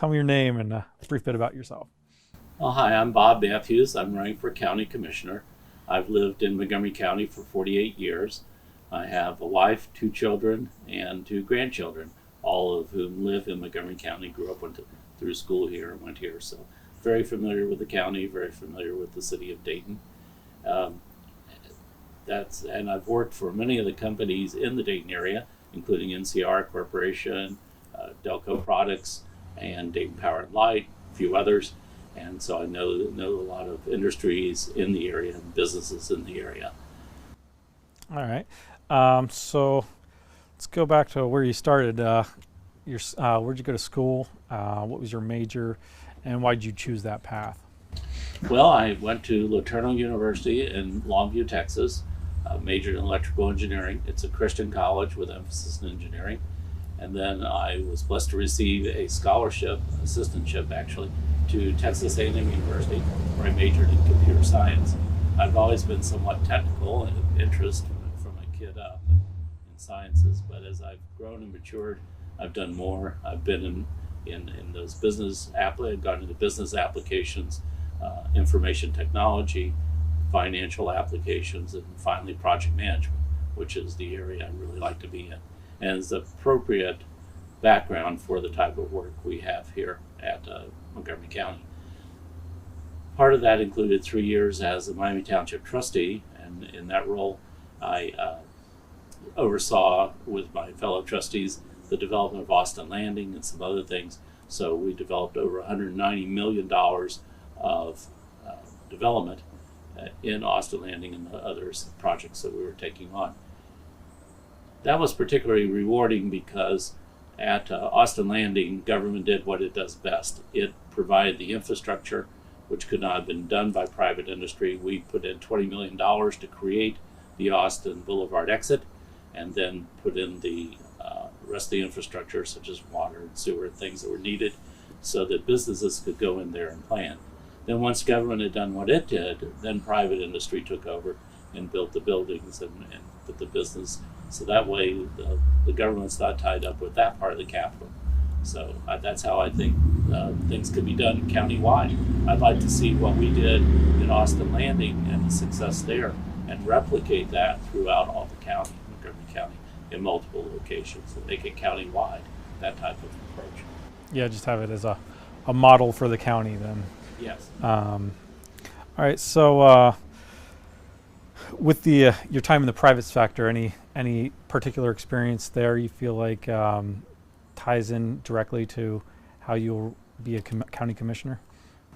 tell me your name and a brief bit about yourself. Well, hi, I'm Bob Matthews. I'm running for county commissioner. I've lived in Montgomery County for 48 years. I have a wife, 2 children, and 2 grandchildren, all of whom live in Montgomery County, grew up, went through school here, and went here. So very familiar with the county, very familiar with the city of Dayton. And I've worked for many of the companies in the Dayton area, including NCR Corporation, Delco Products, and Dayton Power and Light, a few others. And so I know a lot of industries in the area and businesses in the area. All right. So let's go back to where you started. Where'd you go to school? What was your major, and why did you choose that path? Well, I went to Laterno University in Longview, Texas, majored in electrical engineering. It's a Christian college with emphasis in engineering. And then I was blessed to receive a scholarship, assistantship actually, to Texas A&M University, where I majored in computer science. I've always been somewhat technical and interest from a kid up in sciences, but as I've grown and matured, I've done more. I've been in those I've gone into business applications, information technology, financial applications, and finally project management, which is the area I really like to be in, and is the appropriate background for the type of work we have here at Montgomery County. Part of that included 3 years as a Miami Township trustee, and in that role I oversaw with my fellow trustees the development of Austin Landing and some other things. So we developed over $190 million of development in Austin Landing and the other projects that we were taking on. That was particularly rewarding because at Austin Landing, government did what it does best. It provided the infrastructure, which could not have been done by private industry. We put in $20 million to create the Austin Boulevard exit, and then put in the rest of the infrastructure, such as water and sewer and things that were needed, so that businesses could go in there and plan. Then once government had done what it did, then private industry took over and built the buildings and put the business. So that way the government's not tied up with that part of the capital. So that's how I think things could be done county-wide. I'd like to see what we did in Austin Landing and the success there, and replicate that throughout all the county, Montgomery County, in multiple locations, and make it county-wide, that type of approach. Yeah, just have it as a model for the county then. Yes. All right, so with your time in the private sector, any particular experience there you feel like ties in directly to how you'll be a county commissioner?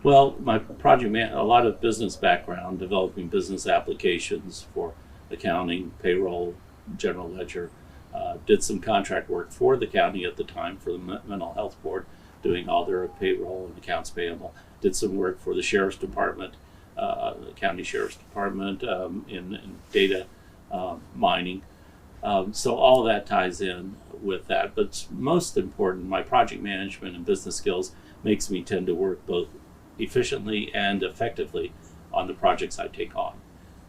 Well, my a lot of business background, developing business applications for accounting, payroll, general ledger. Did some contract work for the county at the time for the mental health board, doing all their payroll and accounts payable. Did some work for the sheriff's department, the county sheriff's department, in data mining. So all of that ties in with that. But most important, my project management and business skills makes me tend to work both efficiently and effectively on the projects I take on.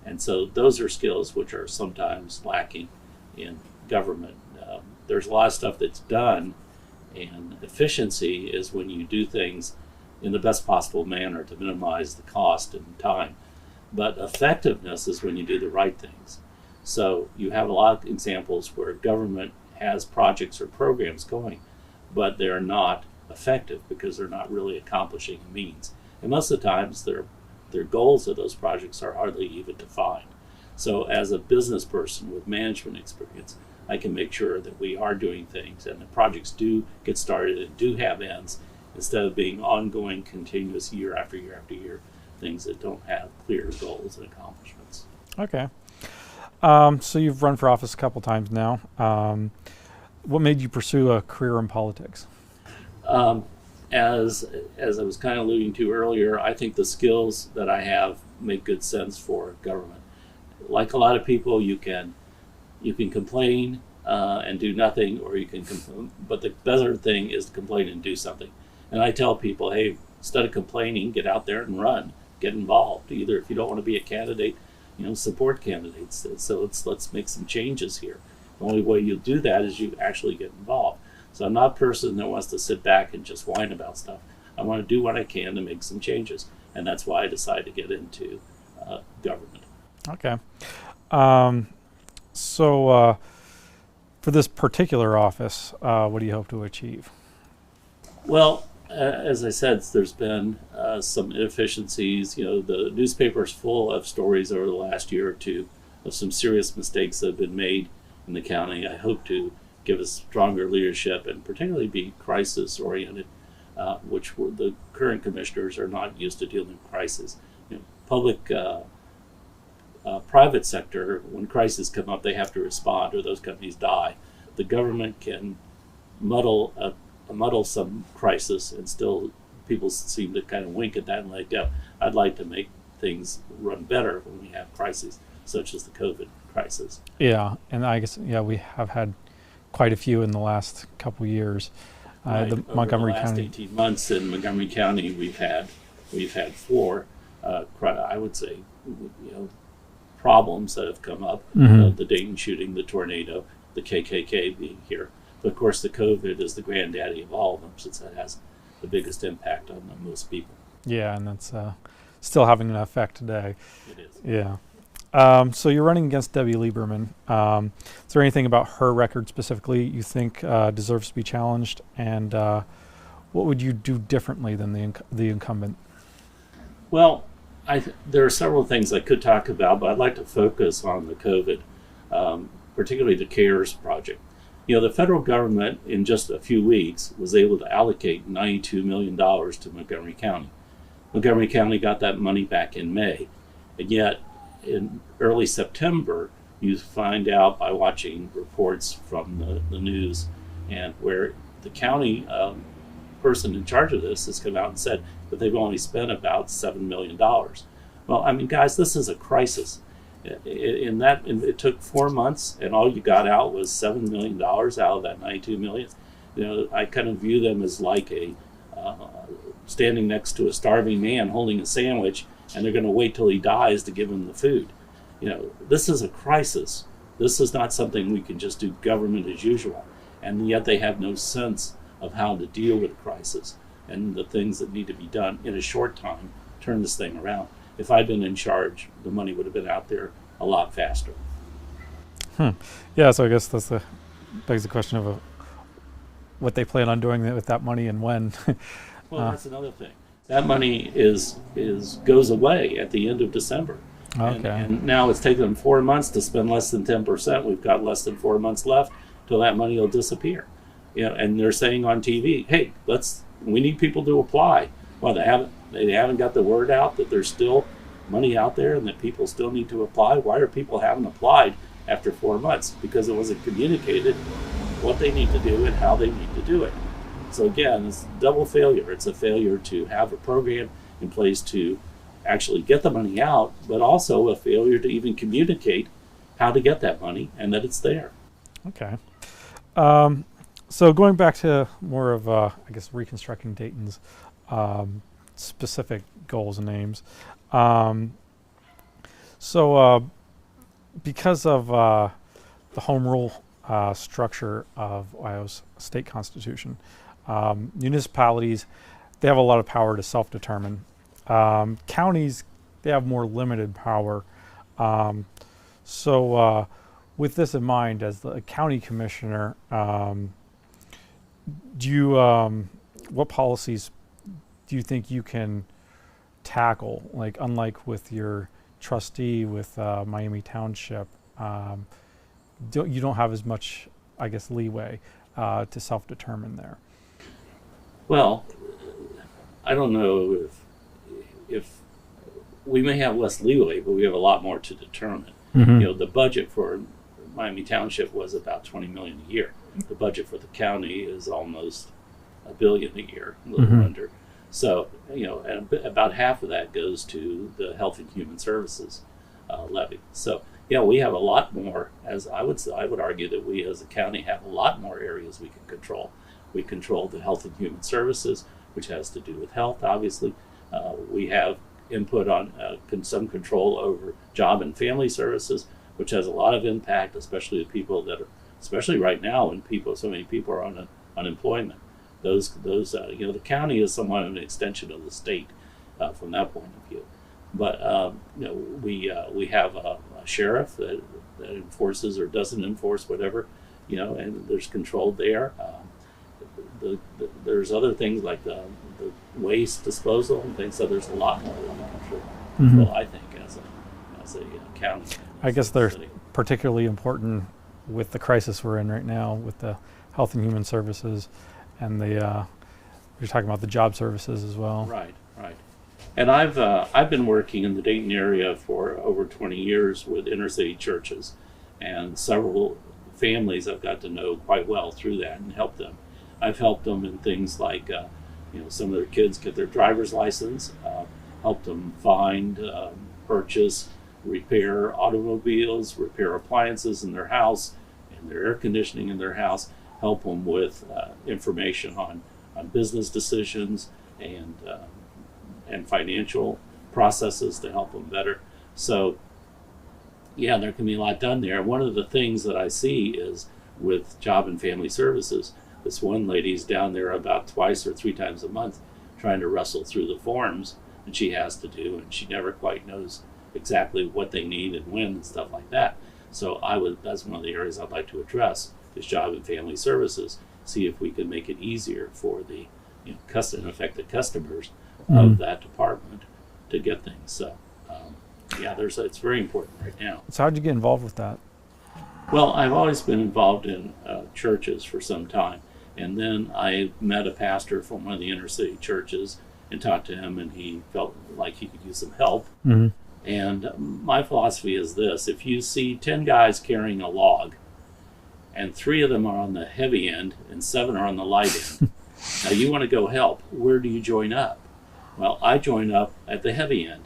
And so those are skills which are sometimes lacking in government. There's a lot of stuff that's done, and efficiency is when you do things in the best possible manner to minimize the cost and time. But effectiveness is when you do the right things. So you have a lot of examples where government has projects or programs going, but they're not effective because they're not really accomplishing a means. And most of the times their goals of those projects are hardly even defined. So as a business person with management experience, I can make sure that we are doing things and the projects do get started and do have ends, instead of being ongoing, continuous year after year after year, things that don't have clear goals and accomplishments. Okay. So you've run for office a couple times now. What made you pursue a career in politics? As I was kind of alluding to earlier, I think the skills that I have make good sense for government. Like a lot of people, you can complain and do nothing, or you can but the better thing is to complain and do something. And I tell people, hey, instead of complaining, get out there and run, get involved. Either if you don't want to be a candidate, support candidates. So let's make some changes here. The only way you'll do that is you actually get involved. So I'm not a person that wants to sit back and just whine about stuff. I want to do what I can to make some changes, and that's why I decided to get into government. Okay. So for this particular office, what do you hope to achieve? Well, as I said, there's been some inefficiencies. You know, the newspaper's full of stories over the last year or two of some serious mistakes that have been made in the county. I hope to give us stronger leadership and particularly be crisis-oriented, which the current commissioners are not used to dealing with crisis. You know, public, private sector, when crises come up, they have to respond or those companies die. The government can muddle some crisis and still people seem to kind of wink at that and let go. I'd like to make things run better when we have crises such as the COVID crisis. Yeah, and I guess we have had quite a few in the last couple years. Right. The Montgomery Over the last County. 18 months in Montgomery County, we've had 4, I would say, problems that have come up. The Dayton shooting, the tornado, the KKK being here. But of course, the COVID is the granddaddy of all of them, since that has the biggest impact on most people. Yeah, and that's still having an effect today. It is. Yeah. So you're running against Debbie Lieberman. Is there anything about her record specifically you think deserves to be challenged? And what would you do differently than the incumbent? Well, there are several things I could talk about, but I'd like to focus on the COVID, particularly the CARES project. You know, the federal government in just a few weeks was able to allocate $92 million to Montgomery County. Montgomery County got that money back in May, and yet in early September, you find out by watching reports from the news and where the county person in charge of this has come out and said that they've only spent about $7 million. Well, I mean, guys, this is a crisis. It took 4 months, and all you got out was $7 million out of that $92 million. You know, I kind of view them as like a standing next to a starving man holding a sandwich, and they're going to wait till he dies to give him the food. You know, this is a crisis. This is not something we can just do government as usual, and yet they have no sense of how to deal with a crisis and the things that need to be done in a short time. Turn this thing around. If I'd been in charge, the money would have been out there a lot faster. Yeah, so I guess that's begs the question of what they plan on doing with that money and when. Well, that's another thing. That money goes away at the end of December. Okay. And now it's taken them 4 months to spend less than 10%. We've got less than 4 months left till that money will disappear. You know, and they're saying on TV, "Hey, we need people to apply." Well, they haven't got the word out that there's still money out there and that people still need to apply. Why are people haven't applied after 4 months? Because it wasn't communicated what they need to do and how they need to do it. So again, it's a double failure. It's a failure to have a program in place to actually get the money out, but also a failure to even communicate how to get that money and that it's there. Okay. So going back to more of, I guess, reconstructing Dayton's specific goals and aims. Because of the home rule structure of Ohio's state constitution, municipalities, they have a lot of power to self-determine. Counties, they have more limited power. With this in mind, as the county commissioner, what policies do you think you can tackle? Like, unlike with your trustee with Miami Township, you don't have as much, I guess, leeway to self-determine there. Well, I don't know if we may have less leeway, but we have a lot more to determine. Mm-hmm. You know, the budget for Miami Township was about $20 million a year. The budget for the county is almost $1 billion a year, a little under. So, you know, and about half of that goes to the Health and Human Services levy. So, yeah, we have a lot more. As I would argue that we as a county have a lot more areas we can control. We control the Health and Human Services, which has to do with health, obviously. We have input on some control over job and family services, which has a lot of impact, especially the people that are, especially right now when so many people are on unemployment. The county is somewhat an extension of the state from that point of view. But we have a sheriff that enforces or doesn't enforce whatever, and there's control there. There's other things like the waste disposal and things. So there's a lot more that we can control, I think, as a county. I guess they're city. particularly important with the crisis we're in right now with the Health and Human Services and you're talking about the job services as well. Right. And I've been working in the Dayton area for over 20 years with inner city churches, and several families I've got to know quite well through that and help them. I've helped them in things like some of their kids get their driver's license, helped them find, purchase, repair automobiles, repair appliances in their house and their air conditioning in their house, help them with information on business decisions and financial processes to help them better. So yeah, there can be a lot done there. One of the things that I see is with Job and Family Services, this one lady's down there about twice or three times a month trying to wrestle through the forms that she has to do, and she never quite knows exactly what they need and when and stuff like that. So that's one of the areas I'd like to address is Job and Family Services, see if we can make it easier for the affected customers of that department to get things. So it's very important right now. So how'd you get involved with that? Well, I've always been involved in churches for some time, and then I met a pastor from one of the inner city churches and talked to him, and he felt like he could use some help. And my philosophy is this: if you see 10 guys carrying a log and 3 of them are on the heavy end and 7 are on the light end, now you want to go help, where do you join up? Well, I join up at the heavy end.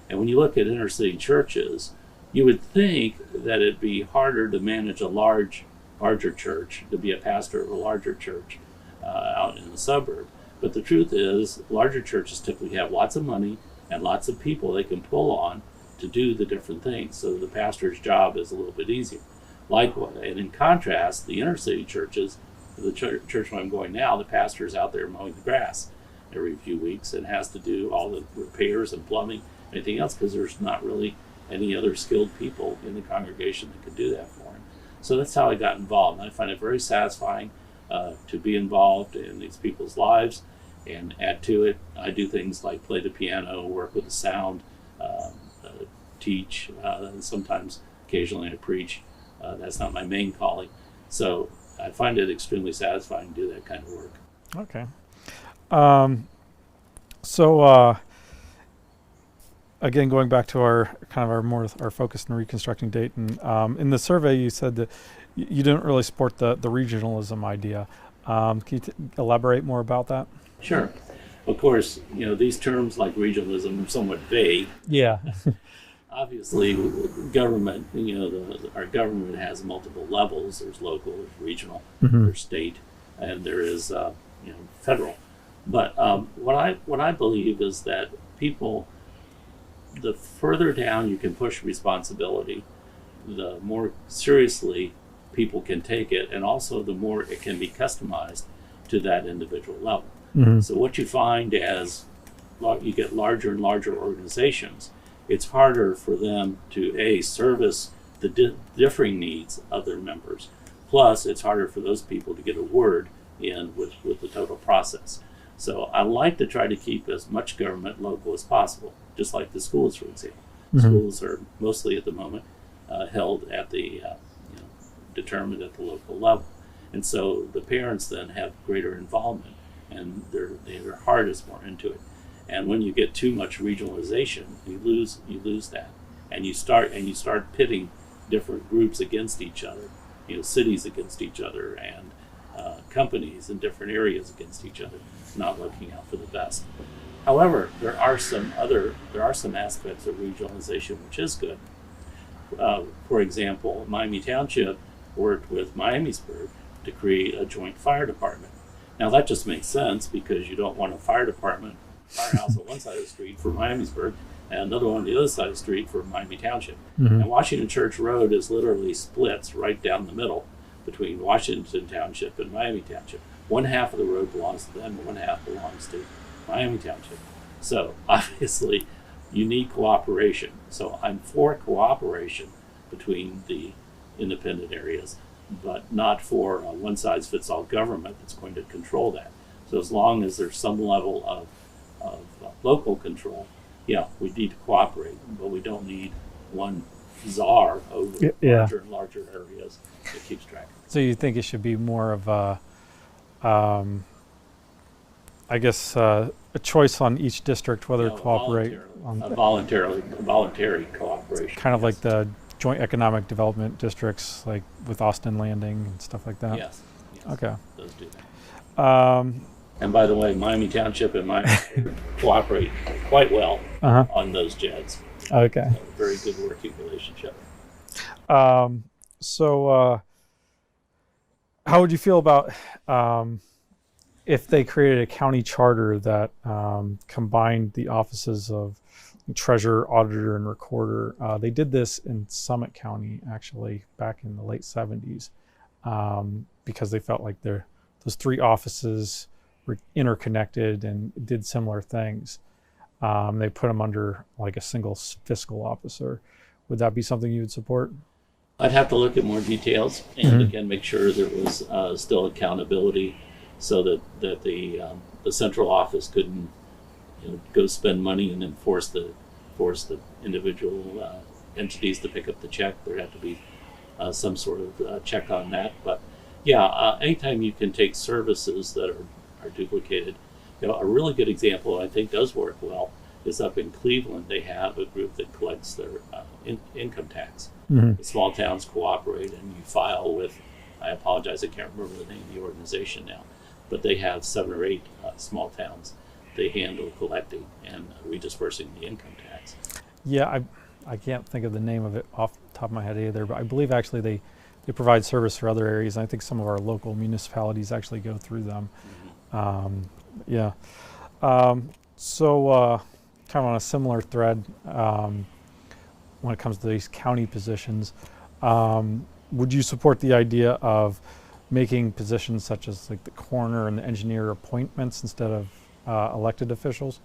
And when you look at inner city churches, you would think that it'd be harder to manage a larger church, to be a pastor of a larger church out in the suburb. But the truth is, larger churches typically have lots of money and lots of people they can pull on to do the different things. So the pastor's job is a little bit easier. Likewise, and in contrast, the inner city churches, the church where I'm going now, the pastor's out there mowing the grass every few weeks and has to do all the repairs and plumbing, anything else, because there's not really any other skilled people in the congregation that could do that for him. So that's how I got involved. And I find it very satisfying to be involved in these people's lives and add to it. I do things like play the piano, work with the sound, teach, and sometimes occasionally I preach. That's not my main calling. So I find it extremely satisfying to do that kind of work. Okay. Again, going back to our focus in reconstructing Dayton, in the survey you said that you didn't really support the regionalism idea. Can you elaborate more about that? Sure. Of course, these terms like regionalism are somewhat vague. Yeah. Obviously, government, our government has multiple levels. There's local, there's regional, there's state, and there is, federal. But what I believe is that people, the further down you can push responsibility, the more seriously people can take it, and also the more it can be customized to that individual level. So what you find as you get larger and larger organizations, it's harder for them to service the differing needs of their members. Plus, it's harder for those people to get a word in with the total process. So I like to try to keep as much government local as possible, just like the schools, for example. Schools are mostly at the moment held at the determined at the local level, and so the parents then have greater involvement, and their heart is more into it. And when you get too much regionalization, you lose that, and you start pitting different groups against each other, cities against each other, and companies in different areas against each other, not looking out for the best. However, there are some aspects of regionalization which is good. For example, Miami Township worked with Miamisburg to create a joint fire department. Now that just makes sense because you don't want a firehouse on one side of the street for Miamisburg and another one on the other side of the street for Miami Township. And Washington Church Road is literally splits right down the middle between Washington Township and Miami Township. one half of the road belongs to them, one half belongs to Miami Township. So obviously, you need cooperation. So I'm for cooperation between the independent areas, but not for a one-size-fits-all government that's going to control that. So as long as there's some level of local control, yeah, we need to cooperate, but we don't need one czar over larger and larger areas that keeps track. So you think it should be more of a, I guess, a choice on each district whether to cooperate? Voluntary cooperation. Kind of like the joint economic development districts, like with Austin Landing and stuff like that? Yes. Okay. Those do that. And by the way, Miami Township and Miami cooperate quite well on those JEDs. Okay. So very good working relationship. So how would you feel about if they created a county charter that combined the offices of treasurer, auditor, and recorder? They did this in Summit County, actually, back in the late 70s, because they felt like those three offices were interconnected and did similar things. They put them under like a single fiscal officer. Would that be something you would support? I'd have to look at more details and again make sure there was still accountability, so that the central office couldn't go spend money and then force the individual entities to pick up the check. There had to be some sort of check on that. But yeah, anytime you can take services that are duplicated, a really good example I think does work well is up in Cleveland. They have a group that collects their income tax. The small towns cooperate, and you file with, I apologize, I can't remember the name of the organization now, but they have 7 or 8 small towns. They handle collecting and redispersing the income tax. Yeah, I can't think of the name of it off the top of my head either, but I believe actually they provide service for other areas. I think some of our local municipalities actually go through them. So kind of on a similar thread, when it comes to these county positions, would you support the idea of making positions such as like the coroner and the engineer appointments instead of elected officials?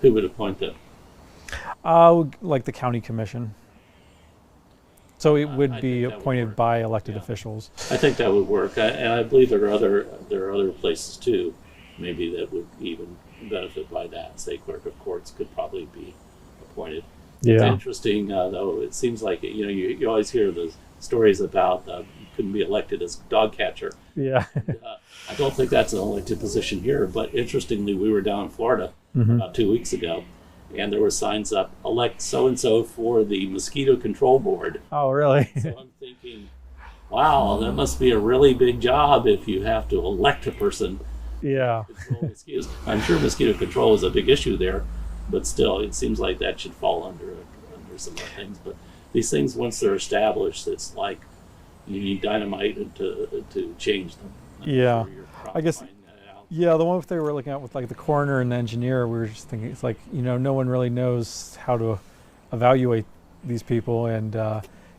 Who would appoint them? Like the county commission. So it would be appointed by elected officials. I think that would work, and I believe there are other places too, maybe that would even benefit by that. Say clerk of courts could probably be appointed. Yeah. It's interesting though. It seems like you always hear the stories about you couldn't be elected as dog catcher. Yeah. I don't think that's an elected position here, but interestingly, we were down in Florida about 2 weeks ago, and there were signs up, elect so-and-so for the mosquito control board. Oh, really? So I'm thinking, wow, that must be a really big job if you have to elect a person. Yeah. To control mosquitoes. I'm sure mosquito control is a big issue there, but still, it seems like that should fall under some other things. But these things, once they're established, it's like you need dynamite to change them. Yeah. I guess. Yeah, the one they were looking at with like the coroner and the engineer, we were just thinking it's like, no one really knows how to evaluate these people, and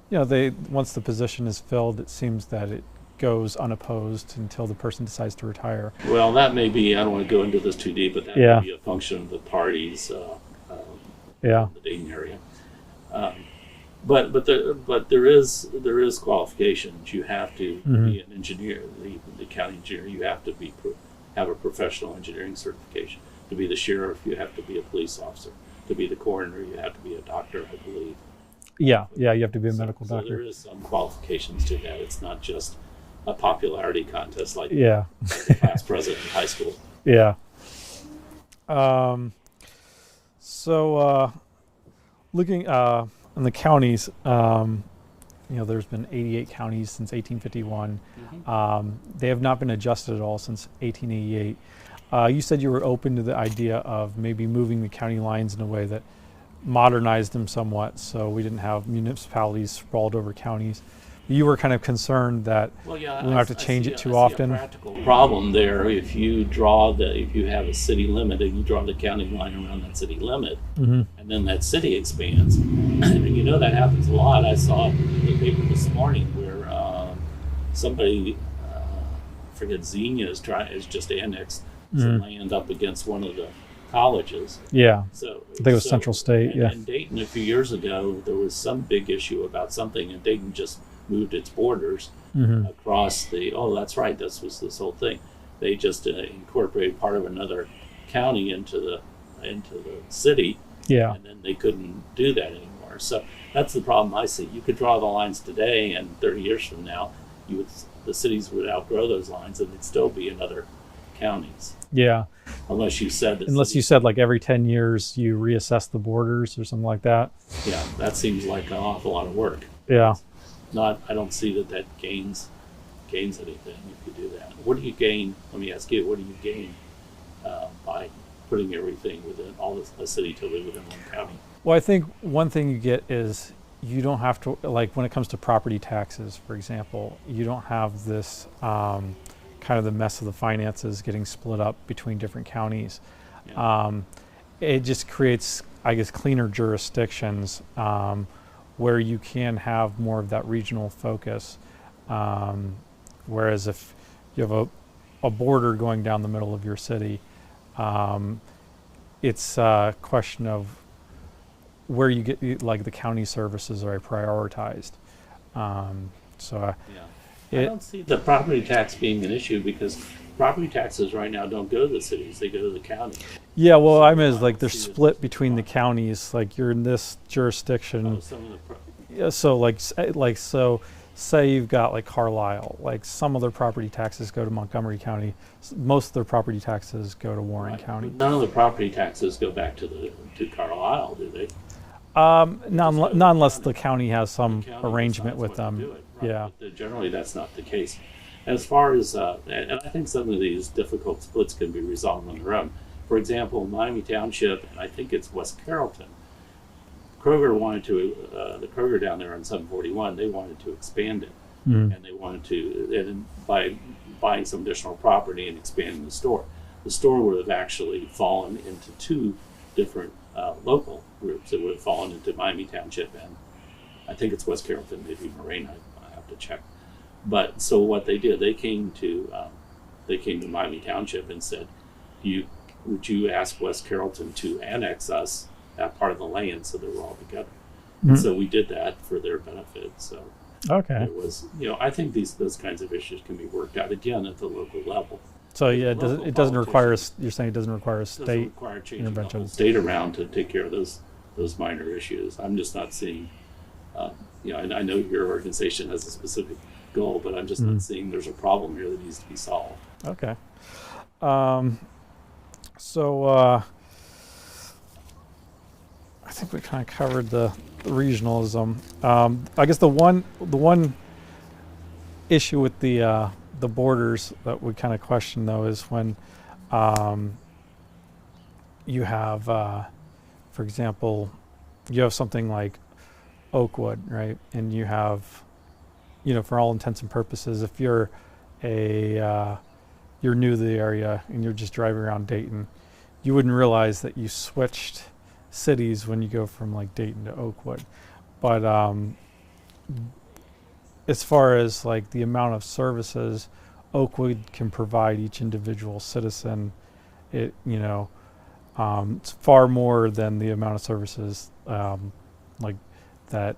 they once the position is filled, it seems that it goes unopposed until the person decides to retire. Well, that may be, I don't want to go into this too deep, but that may be a function of the parties in the Dayton area. But there is qualifications. You have to be an engineer, the county engineer. You have to have a professional engineering certification. To be the sheriff, you have to be a police officer. To be the coroner, you have to be a doctor, I believe. Yeah, you have to be a medical doctor. So there is some qualifications to that. It's not just a popularity contest like the class president in high school. Yeah. So looking in the counties, there's been 88 counties since 1851. They have not been adjusted at all since 1888. You said you were open to the idea of maybe moving the county lines in a way that modernized them somewhat, so we didn't have municipalities sprawled over counties. You were kind of concerned that we don't have to change it too often. I see a practical problem there. If you have a city limit and you draw the county line around that city limit, and then that city expands, and that happens a lot. I saw in the paper this morning where somebody forget, Xenia is just annexed some land up against one of the colleges. Yeah. So I think it was Central State. Yeah. In Dayton a few years ago, there was some big issue about something, and Dayton just moved its borders across the. Oh, that's right. This was this whole thing. They just incorporated part of another county into the city. Yeah. And then they couldn't do that anymore. So that's the problem I see. You could draw the lines today, and 30 years from now, the cities would outgrow those lines, and they'd still be in other counties. Yeah. Unless you said that. Unless you said like every 10 years you reassess the borders or something like that. Yeah, that seems like an awful lot of work. Yeah. I don't see that gains anything if you do that. What do you gain? Let me ask you, what do you gain by putting everything within a city to live within one county? Well, I think one thing you get is you don't have to, like when it comes to property taxes, for example, you don't have this kind of the mess of the finances getting split up between different counties. Yeah. It just creates, I guess, cleaner jurisdictions where you can have more of that regional focus. Whereas if you have a border going down the middle of your city, it's a question of where you get, like the county services are prioritized. I don't see the property tax being an issue because property taxes right now don't go to the cities; they go to the county. Yeah, well, So I mean, I it's like don't they're see this split as a between the problem. counties. Like you're in this jurisdiction. Oh, some of the Yeah, so say you've got like Carlisle, like some of their property taxes go to Montgomery County, most of their property taxes go to Warren right. County. None of the property taxes go back to Carlisle, do they? Not unless the county has some The county arrangement decides with what to them. do it, right. Yeah. But generally, that's not the case. As far as, and I think some of these difficult splits can be resolved on their own. For example, Miami Township, and I think it's West Carrollton, Kroger wanted to, the Kroger down there on 741, they wanted to expand it. And they wanted to, and by buying some additional property and expanding the store. The store would have actually fallen into two different local groups. It would have fallen into Miami Township and I think it's West Carrollton, maybe Moraine. I have to check. But so what they did, they came to Miami Township and said, would you ask West Carrollton to annex us that part of the land so that we're all together? And so we did that for their benefit. So Okay. it was, I think those kinds of issues can be worked out again at the local level. So yeah, Local it doesn't require politicians- you're saying it doesn't require a It doesn't state require changing the intervention. whole state around to take care of those minor issues. I'm just not seeing, and I know your organization has a specific goal, but I'm just not seeing there's a problem here that needs to be solved. Okay. So I think we kind of covered the regionalism. I guess the one issue with the borders that we kind of question though is when you have, for example, you have something like Oakwood, right? And you have, for all intents and purposes, if you're you're new to the area and you're just driving around Dayton, you wouldn't realize that you switched cities when you go from like Dayton to Oakwood. But as far as like the amount of services Oakwood can provide each individual citizen, it's far more than the amount of services like that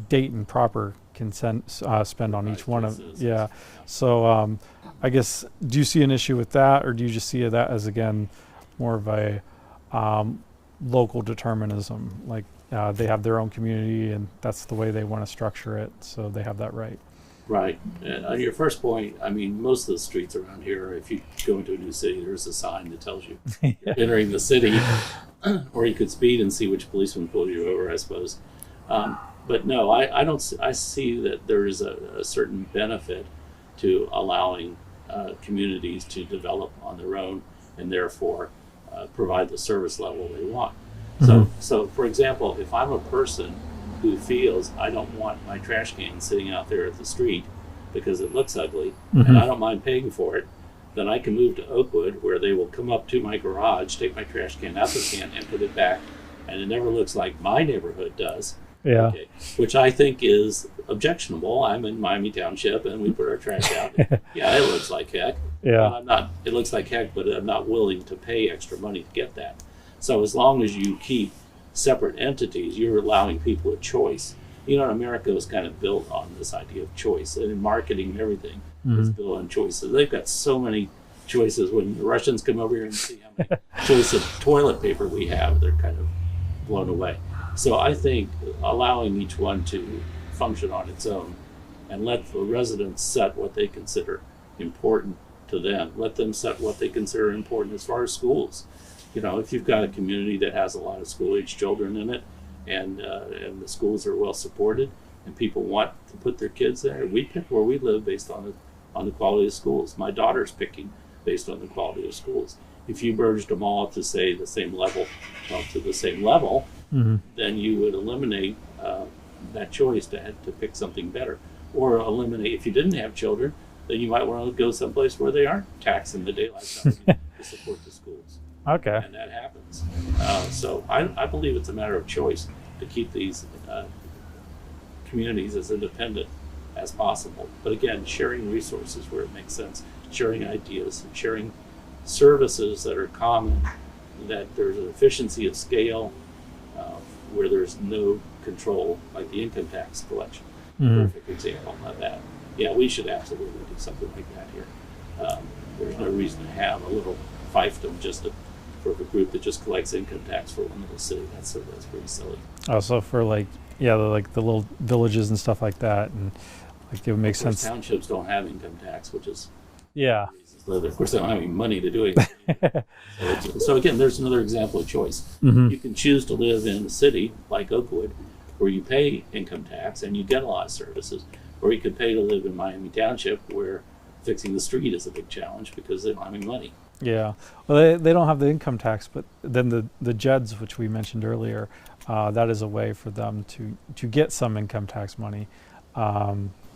Dayton proper can spend on each one of Citizens. yeah. So I guess, do you see an issue with that, or do you just see that as again more of a local determinism? Like they have their own community and that's the way they want to structure it, so they have that right. Right. And on your first point, I mean, most of the streets around here, if you go into a new city, there's a sign that tells you you're entering the city, or you could speed and see which policeman pulled you over, I suppose. But no, I don't. I see that there is a certain benefit to allowing communities to develop on their own and therefore provide the service level they want. So for example, if I'm a person who feels I don't want my trash can sitting out there at the street because it looks ugly and I don't mind paying for it, then I can move to Oakwood where they will come up to my garage, take my trash can out the can and put it back, and it never looks like my neighborhood does. Yeah. Okay. Which I think is objectionable. I'm in Miami Township and we put our trash out. Yeah, it looks like heck. Yeah. But I'm not, it looks like heck, but I'm not willing to pay extra money to get that. So as long as you keep separate entities, you're allowing people a choice. You know, America was kind of built on this idea of choice, and in marketing and everything is built on choices. They've got so many choices. When the Russians come over here and see how many choice of toilet paper we have, they're kind of blown away. So I think allowing each one to function on its own and let the residents set what they consider important to them. Let them set what they consider important as far as schools. You know, if you've got a community that has a lot of school-age children in it, and the schools are well supported, and people want to put their kids there, we pick where we live based on the quality of schools. My daughter's picking based on the quality of schools. If you merged them all to say the same level, then you would eliminate that choice to pick something better, or eliminate. If you didn't have children, then you might want to go someplace where they aren't taxing the daylight out of you to support the schools. Okay. And that happens. So I believe it's a matter of choice to keep these communities as independent as possible. But again, sharing resources where it makes sense, sharing ideas, sharing services that are common, that there's an efficiency of scale, where there's no control, like the income tax collection. Perfect example of that. Yeah, we should absolutely do something like that here. There's no reason to have a little fiefdom for a group that just collects income tax for one little city. That's pretty silly. Also for like the little villages and stuff like that, and like it would make sense. Townships don't have income tax, which is of course they don't have any money to do it. So again, there's another example of choice. You can choose to live in a city like Oakwood, where you pay income tax and you get a lot of services, or you could pay to live in Miami Township, where fixing the street is a big challenge because they don't have any money. Yeah, well, they don't have the income tax, but then the JEDs, which we mentioned earlier, that is a way for them to get some income tax money.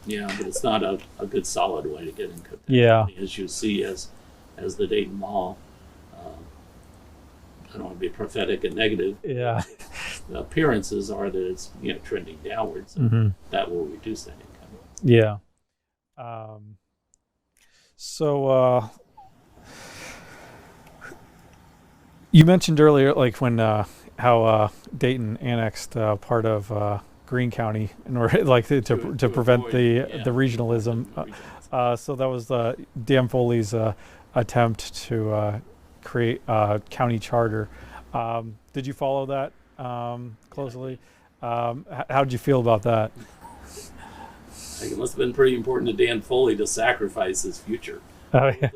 Yeah, but it's not a good solid way to get income tax money, as you see as the Dayton Mall. I don't want to be prophetic and negative. Yeah, the appearances are that it's trending downwards, and that will reduce that income. Yeah. So. You mentioned earlier, like when how Dayton annexed part of Greene County in order, like to prevent avoid, the regionalism. So that was Dan Foley's attempt to create a county charter. Did you follow that closely? How did you feel about that? I think it must have been pretty important to Dan Foley to sacrifice his future. Oh, yeah.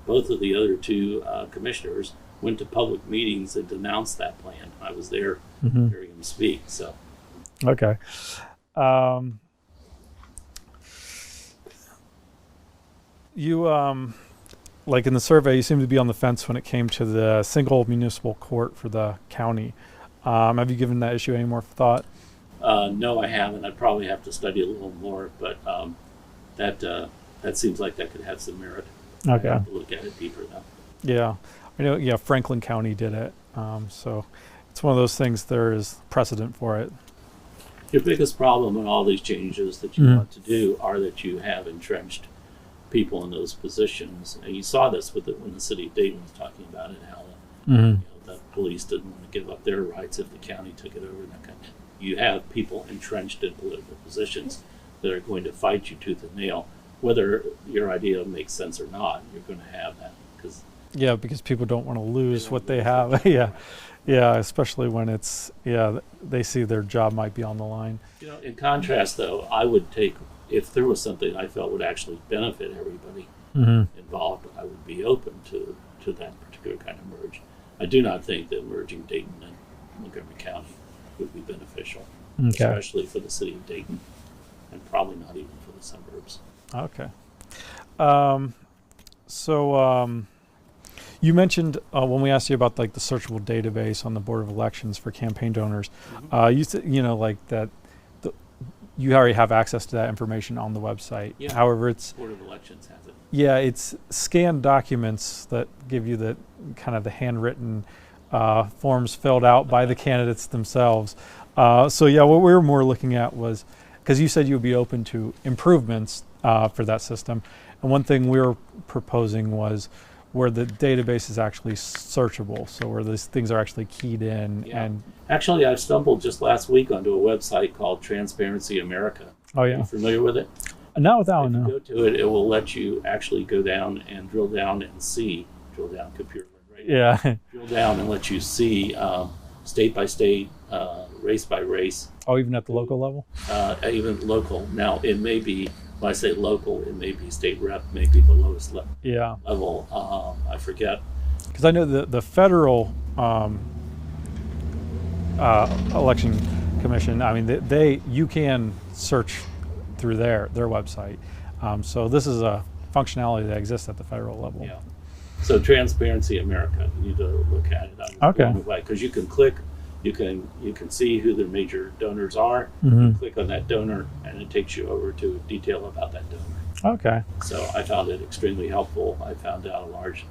Both of the other two commissioners went to public meetings and denounced that plan. I was there hearing him speak. So, okay. You like in the survey, you seem to be on the fence when it came to the single municipal court for the county. Have you given that issue any more thought? No, I haven't. I'd probably have to study a little more, but that seems like that could have some merit. Okay. I have to look at it deeper though. Yeah, I know. Yeah, Franklin County did it, so it's one of those things. There is precedent for it. Your biggest problem in all these changes that you want to do are that you have entrenched people in those positions, and you saw this with when the city of Dayton was talking about it, how the police didn't want to give up their rights if the county took it over. And that kind of, you have people entrenched in political positions that are going to fight you tooth and nail. Whether your idea makes sense or not, you're going to have that because people don't want to lose what they have. Yeah, especially when it's they see their job might be on the line. In contrast, though, I would take, if there was something I felt would actually benefit everybody involved, I would be open to that particular kind of merge. I do not think that merging Dayton and Montgomery County would be beneficial, especially for the city of Dayton, and probably not even for the suburbs. Okay. So you mentioned when we asked you about like the searchable database on the Board of Elections for campaign donors, you said, like that you already have access to that information on the website. Yeah. However, it's Board of Elections has it. Yeah, it's scanned documents that give you the kind of the handwritten forms filled out by the candidates themselves. So yeah, what we were more looking at was, because you said you would be open to improvements for that system, and one thing we were proposing was where the database is actually searchable, so where these things are actually keyed in. Yeah. And Actually, I stumbled just last week onto a website called Transparency America. oh Are yeah, you familiar with it? not with that If one, you no. go to it, it will let you actually go down and drill down and see, drill down computer, right? Yeah. Drill down and let you see state by state, race by race, Oh, even at the local level. even local. Now, it may be, when I say local, it may be state rep, maybe the lowest Yeah, level. I forget. because I know the federal election commission. I mean, they you can search through their website. So this is a functionality that exists at the federal level. Yeah. So Transparency America, you need to look at it. Okay. Because you can click, you can see who the major donors are. Mhm. You click on that donor, and it takes you over to detail about that donor. Okay. So I found it extremely helpful. I found out a large,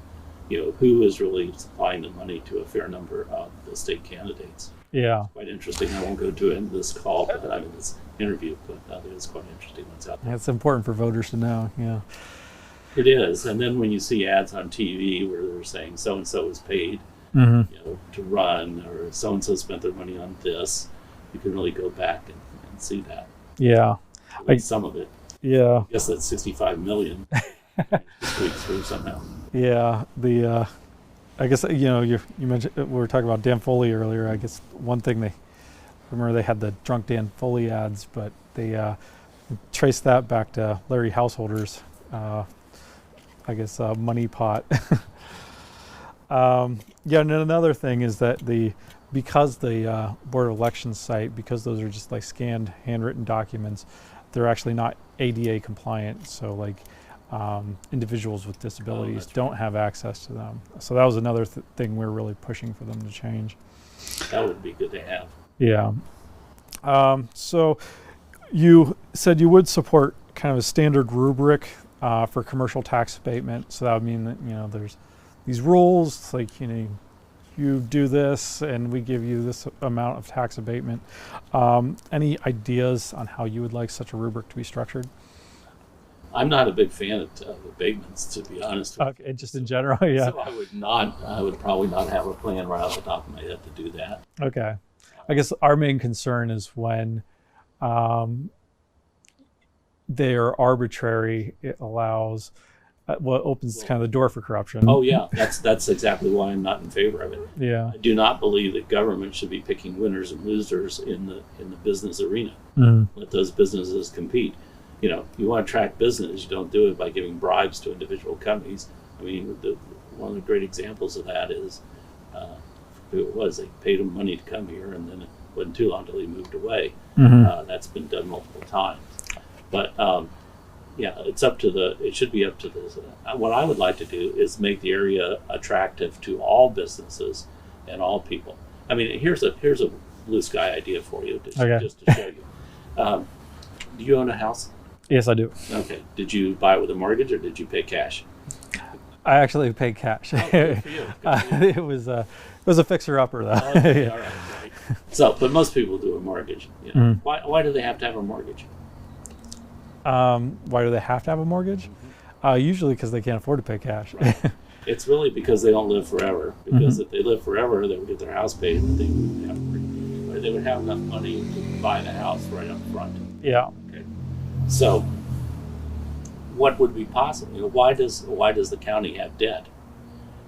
who is really supplying the money to a fair number of the state candidates. Yeah. Quite interesting. I won't go to it in this call, but I mean this interview, but it is quite interesting what's out there. It's important for voters to know. Yeah. It is. And then when you see ads on TV where they're saying so and so is paid, Hmm. to run, or so and so spent their money on this, you can really go back and see that. Yeah. At least some of it. Yeah. I guess that's 65 million. Squeak through somehow. Yeah. The I guess you mentioned we were talking about Dan Foley earlier. I guess one thing they had the drunk Dan Foley ads, but they traced that back to Larry Householder's I guess money pot. Yeah, and another thing is that because the Board of Elections site, because those are just like scanned handwritten documents, they're actually not ADA compliant. So like individuals with disabilities don't have access to them. So that was another thing we're really pushing for them to change. That would be good to have. Yeah. So you said you would support kind of a standard rubric for commercial tax abatement. So that would mean that, there's these rules, like, you do this and we give you this amount of tax abatement. Any ideas on how you would like such a rubric to be structured? I'm not a big fan of abatements, to be honest with you. Okay, just in general, yeah. So I would probably not have a plan right off the top of my head to do that. Okay. I guess our main concern is when they are arbitrary, it allows, opens kind of the door for corruption. Oh yeah, that's exactly why I'm not in favor of it. Yeah. I do not believe that government should be picking winners and losers in the business arena. Mm. Let those businesses compete. You want to attract business, you don't do it by giving bribes to individual companies. I mean, one of the great examples of that is who it was. They paid him money to come here, and then it wasn't too long until he moved away. Mm-hmm. That's been done multiple times. But yeah, it should be up to the. What I would like to do is make the area attractive to all businesses and all people. I mean, here's a blue sky idea for you, just to show you. Do you own a house? Yes, I do. Okay. Did you buy it with a mortgage, or did you pay cash? I actually paid cash. Oh, good for you. Good for you. It was a fixer-upper, though. Okay, all right. So, but most people do a mortgage. Mm. Why do they have to have a mortgage? Why do they have to have a mortgage? Usually because they can't afford to pay cash. Right. It's really because they don't live forever. Because if they live forever, they would get their house paid, and they would have enough money to buy the house right up front. Yeah. Okay. So, what would be possible? Why does the county have debt?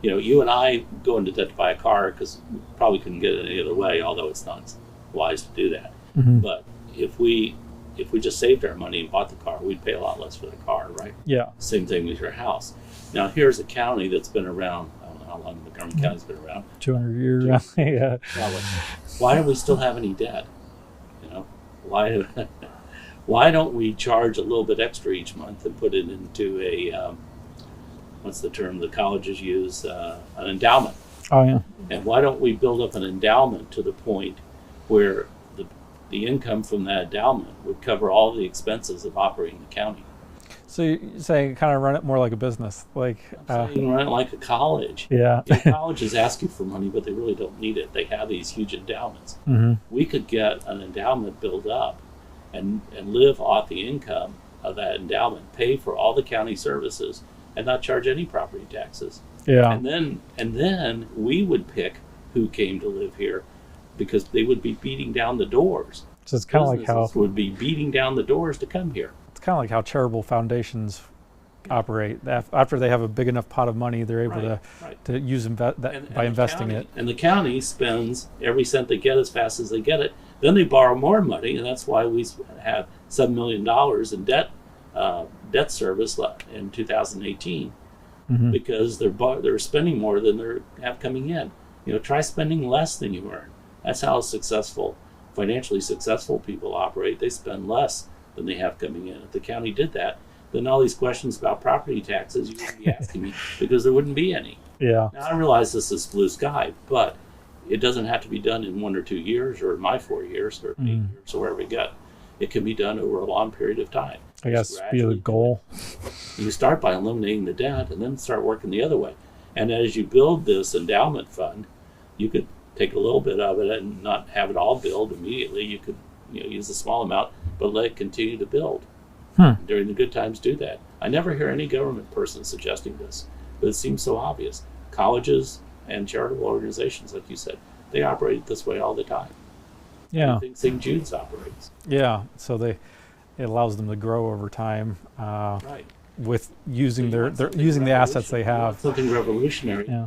You and I go into debt to buy a car because we probably couldn't get it any other way, although it's not wise to do that. Mm-hmm. But if we just saved our money and bought the car, we'd pay a lot less for the car, right? Yeah. Same thing with your house. Now, here's a county that's been around. I don't know how long Montgomery County's been around. 200 years. Yeah. Why do we still have any debt? Why don't we charge a little bit extra each month and put it into a what's the term the colleges use, an endowment? Oh yeah. And why don't we build up an endowment to the point where the income from that endowment would cover all the expenses of operating the county? So you're saying kind of run it more like a business, like I'm saying run it like a college. yeah. Colleges ask you for money, but they really don't need it. They have these huge endowments. Hmm. We could get an endowment built up and live off the income of that endowment, pay for all the county services, and not charge any property taxes. Yeah. And then we would pick who came to live here, because they would be beating down the doors. So it's kind of like how Businesses would be beating down the doors to come here. it's kind of like how charitable foundations operate. After they have a big enough pot of money, they're able Right. to use by the investing county, it. And the county spends every cent they get as fast as they get it. Then they borrow more money, and that's why we have $7 million in debt service in 2018, Hmm. because they're spending more than they have coming in. Try spending less than you earn. That's how financially successful people operate. They spend less than they have coming in. If the county did that, then all these questions about property taxes you wouldn't be asking me, because there wouldn't be any. Yeah. Now, I realize this is blue sky, but it doesn't have to be done in 1 or 2 years, or my 4 years, or 8 years, or wherever we get. It can be done over a long period of time. I guess Just be the gradually goal. You start by eliminating the debt, and then start working the other way. And as you build this endowment fund, you could take a little bit of it and not have it all build immediately. You could use a small amount, but let it continue to build. During the good times, do that. I never hear any government person suggesting this, but it seems so obvious. Colleges and charitable organizations, like you said, they operate this way all the time. Yeah. I think St. Jude's operates. Yeah. So it allows them to grow over time Right. with using So you want their something using the assets they revolutionary. You want have. something revolutionary Yeah.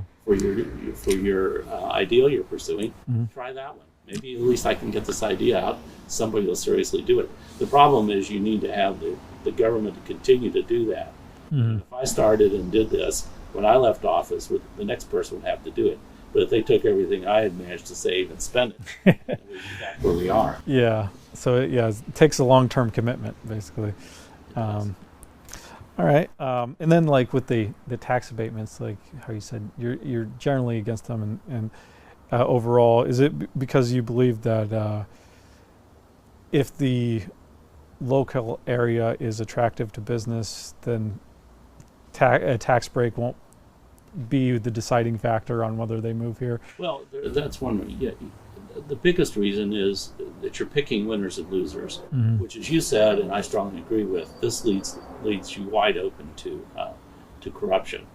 for your ideal you're pursuing. Mhm. Try that one. Maybe at least I can get this idea out. Somebody will seriously do it. The problem is you need to have the government to continue to do that. Mhm. If I started and did this when I left office, the next person would have to do it. But if they took everything I had managed to save and spend it, then we'd be back where we are. Yeah. So it takes a long-term commitment, basically. All right. And then like with the tax abatements, like how you said, you're generally against them, and overall, is it because you believe that if the local area is attractive to business, then a tax break won't be the deciding factor on whether they move here? Well, that's one. Yeah, the biggest reason is that you're picking winners and losers, Mhm. which, as you said, and I strongly agree with, this leads you wide open to corruption.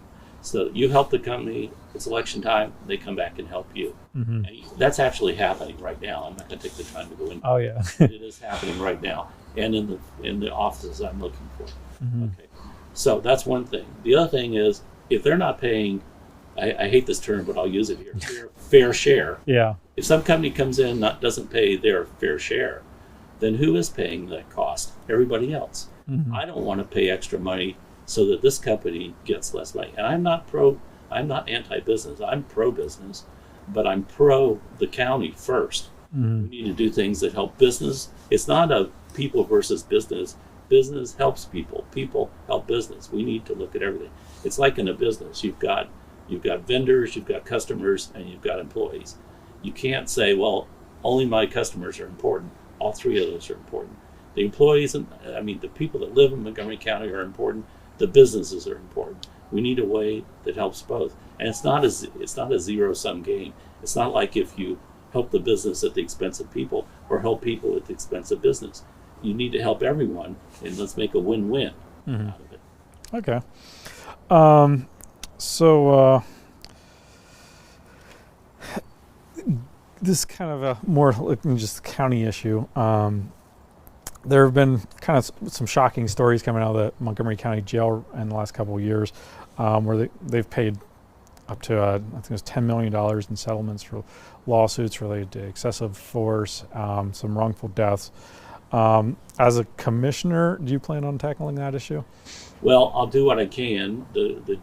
So you help the company, it's election time, they come back and help you. Mhm. And that's actually happening right now. I'm not going to take the time to go into Oh yeah. it. It is happening right now, and in the offices I'm looking for. Mhm. Okay, so that's one thing. The other thing is, if they're not paying, I hate this term, but I'll use it here, fair share. Yeah. If some company comes in doesn't pay their fair share, then who is paying that cost? Everybody else. Mhm. I don't want to pay extra money so that this company gets less money. And I'm not anti-business. I'm pro-business, but I'm pro the county first. Mhm. We need to do things that help business. It's not a people versus business. Business helps people. People help business. We need to look at everything. It's like in a business. You've got vendors, you've got customers, and you've got employees. You can't say, well, only my customers are important. All three of those are important. The employees, the people that live in Montgomery County are important. The businesses are important. We need a way that helps both. And it's not a zero-sum game. It's not like if you help the business at the expense of people, or help people at the expense of business. You need to help everyone, and let's make a win-win Mhm. out of it. Okay. So this is kind of a more like just county issue. There have been kind of some shocking stories coming out of the Montgomery County Jail in the last couple of years, where they've paid up to I think it was $10 million in settlements for lawsuits related to excessive force, some wrongful deaths. As a commissioner, do you plan on tackling that issue? Well, I'll do what I can. The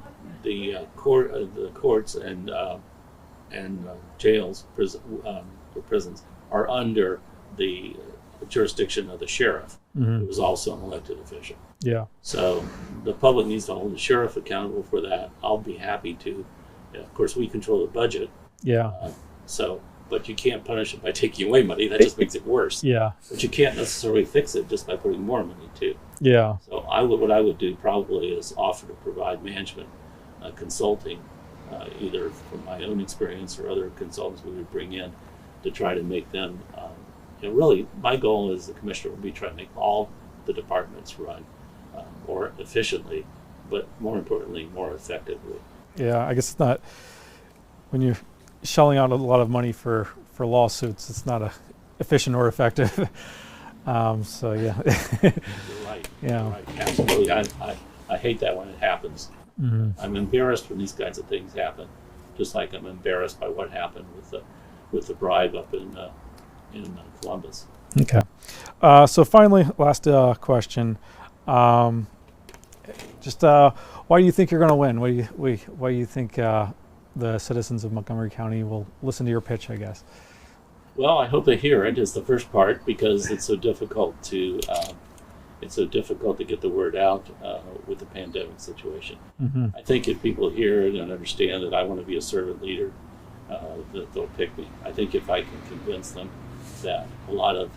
courts and jails, prisons are under the jurisdiction of the sheriff, Mhm. who is also an elected official. Yeah. So the public needs to hold the sheriff accountable for that. I'll be happy to. Of course, we control the budget, Yeah. so but you can't punish it by taking away money. That just makes it worse. Yeah. But you can't necessarily fix it just by putting more money too. Yeah. So what I would do probably is offer to provide management consulting, either from my own experience or other consultants we would bring in to try to make them, really my goal as the commissioner would be trying to make all the departments run more efficiently, but more importantly, more effectively. Yeah, I guess it's not, when you're shelling out a lot of money for lawsuits, it's not efficient or effective. So yeah. You're right. Yeah. You're right. Absolutely. I hate that when it happens. Mm-hmm. I'm embarrassed when these kinds of things happen, just like I'm embarrassed by what happened with the bribe up in Columbus. Okay. So finally, last question. Just why do you think you're going to win? Why do you think the citizens of Montgomery County will listen to your pitch, I guess? Well, I hope they hear it is the first part, because it's so difficult to get the word out with the pandemic situation. Mm-hmm. I think if people hear it and understand that I want to be a servant leader, that they'll pick me. I think if I can convince them that a lot of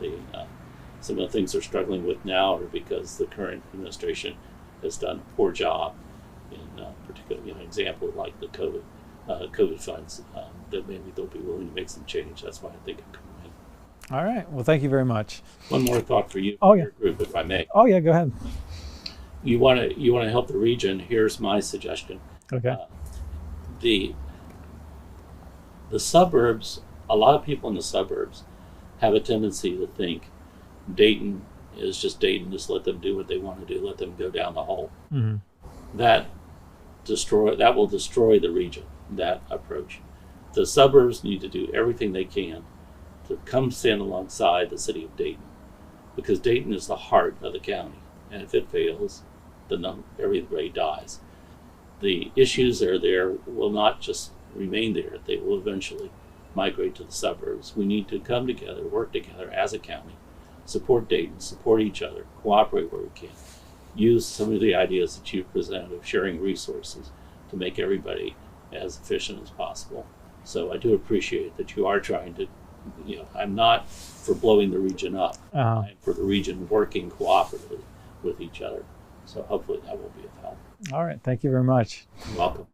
some of the things they're struggling with now are because the current administration has done a poor job in particular, example like the COVID funds, that maybe they'll be willing to make some change. That's why I think it could win. All right. Well, thank you very much. One more thought for you, Oh, your group, if I may. Oh, yeah, go ahead. You want to help the region. Here's my suggestion. Okay. The suburbs. A lot of people in the suburbs have a tendency to think Dayton is just Dayton. Just let them do what they want to do. Let them go down the hole. Mm-hmm. That will destroy the region. That approach. The suburbs need to do everything they can to come stand alongside the city of Dayton, because Dayton is the heart of the county, and if it fails, then everybody dies. The issues that are there will not just remain there; they will eventually migrate to the suburbs. We need to come together, work together as a county, support Dayton, support each other, cooperate where we can, use some of the ideas that you've presented of sharing resources to make everybody as efficient as possible. So I do appreciate that you are trying to, I'm not for blowing the region up. Uh-huh. I'm for the region working cooperatively with each other. So hopefully that will be of help. All right. Thank you very much. You're welcome.